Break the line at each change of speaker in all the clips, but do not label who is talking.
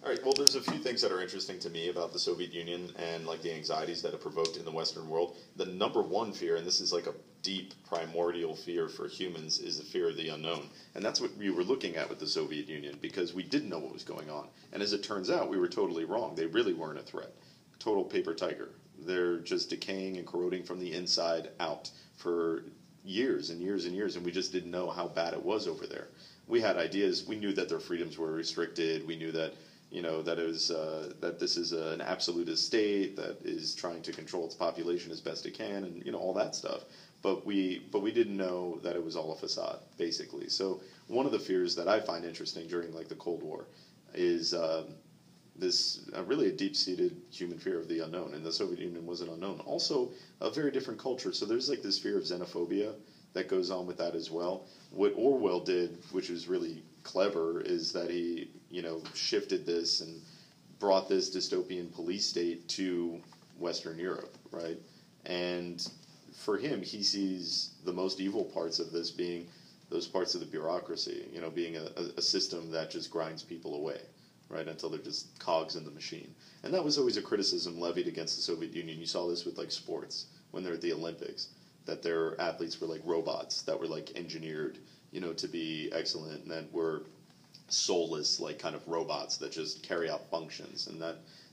All right. Well, there's a few things that are interesting to me about the Soviet Union and like the anxieties that it provoked in the Western world. The number one fear, and this is like a deep primordial fear for humans, is the fear of the unknown, and that's what we were looking at with the Soviet Union because we didn't know what was going on, and as it turns out, we were totally wrong. They really weren't a threat. Total paper tiger. They're just decaying and corroding from the inside out for years and years and years, and we just didn't know how bad it was over there. We had ideas. We knew that their freedoms were restricted. We knew that that it was that this is an absolutist state that is trying to control its population as best it can, and all that stuff. But we didn't know that it was all a facade, basically. So one of the fears that I find interesting during like the Cold War is this really a deep-seated human fear of the unknown, and the Soviet Union was an unknown. Also, a very different culture. So there's like this fear of xenophobia that goes on with that as well. What Orwell did, which was really clever, is that he shifted this and brought this dystopian police state to Western Europe, right? And for him, he sees the most evil parts of this being those parts of the bureaucracy, being a system that just grinds people away, right, until they're just cogs in the machine. And that was always a criticism levied against the Soviet Union. You saw this with like sports when they're at the Olympics, that their athletes were like robots that were like engineered, to be excellent, and that were soulless, like kind of robots that just carry out functions. And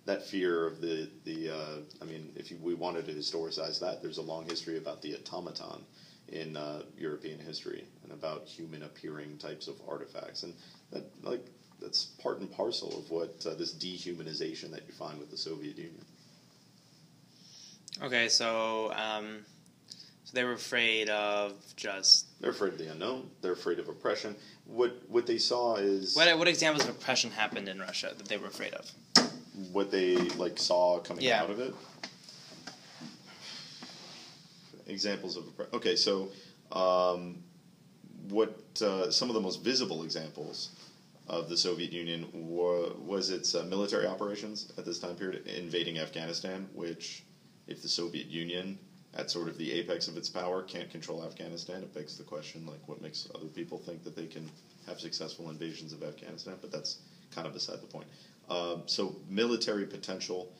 that fear of we wanted to historicize that, there's a long history about the automaton in European history and about human appearing types of artifacts, and that's part and parcel of what this dehumanization that you find with the Soviet Union.
Okay, so they were afraid of
They're afraid of the unknown. They're afraid of oppression. What they saw is
what examples of oppression happened in Russia that they were afraid of?
What they saw coming out of it. Examples of oppression. Okay, so some of the most visible examples of the Soviet Union was its military operations at this time period, invading Afghanistan, which, if the Soviet Union, at sort of the apex of its power, can't control Afghanistan, it begs the question, what makes other people think that they can have successful invasions of Afghanistan? But that's kind of beside the point. So military potential,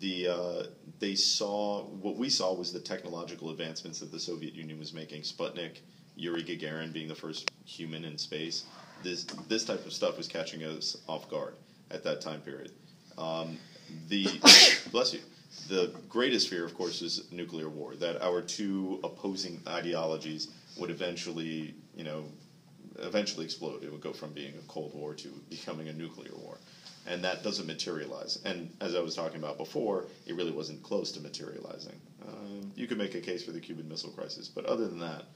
they saw, what we saw was the technological advancements that the Soviet Union was making. Sputnik, Yuri Gagarin being the first human in space. This type of stuff was catching us off guard at that time period. Bless you. The greatest fear, of course, is nuclear war, that our two opposing ideologies would eventually explode. It would go from being a Cold War to becoming a nuclear war. And that doesn't materialize. And as I was talking about before, it really wasn't close to materializing. You could make a case for the Cuban Missile Crisis, but other than that,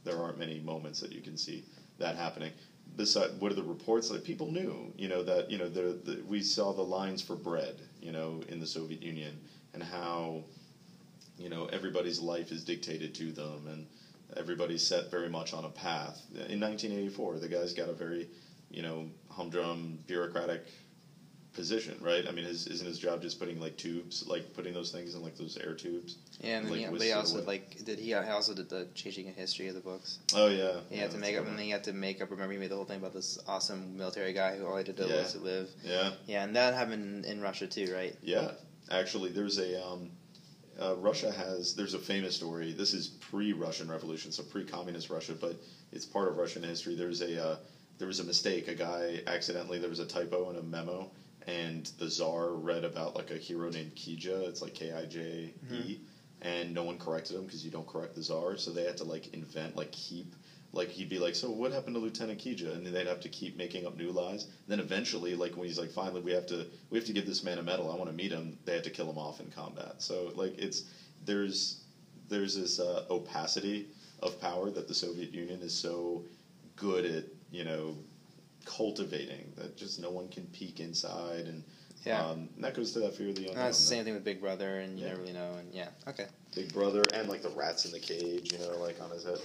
there aren't many moments that you can see that happening. Besides, what are the reports that people knew? We saw the lines for bread, in the Soviet Union, and how, everybody's life is dictated to them, and everybody's set very much on a path. In 1984, the guy's got a very, humdrum bureaucratic position, right? I mean, isn't his job just putting tubes, putting those things in those air tubes?
Yeah, and then they also he also did the changing history of the books.
Oh yeah.
He had to make up, and then he had to make up. Remember, he made the whole thing about this awesome military guy who all he had to do was to live.
Yeah.
Yeah, and that happened in Russia too, right?
Yeah, actually, there's a there's a famous story. This is pre-Russian Revolution, so pre-communist Russia, but it's part of Russian history. There was a mistake. A guy accidentally, there was a typo in a memo, and the Tsar read about a hero named Kija. It's Kije, and no one corrected him because you don't correct the Tsar. So they had to invent keep. He'd be so what happened to Lieutenant Kija? And they'd have to keep making up new lies. And then eventually, when he's finally we have to give this man a medal. I want to meet him. They had to kill him off in combat. So there's this opacity of power that the Soviet Union is so good at cultivating, that just no one can peek inside, and that goes to that fear of the unknown.
That's the same thing with Big Brother, and you never really know, and okay.
Big Brother, and the rats in the cage, on his head,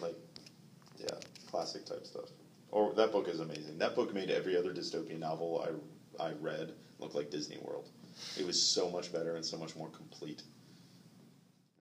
classic type stuff. Or that book is amazing. That book made every other dystopian novel I read look like Disney World. It was so much better and so much more complete.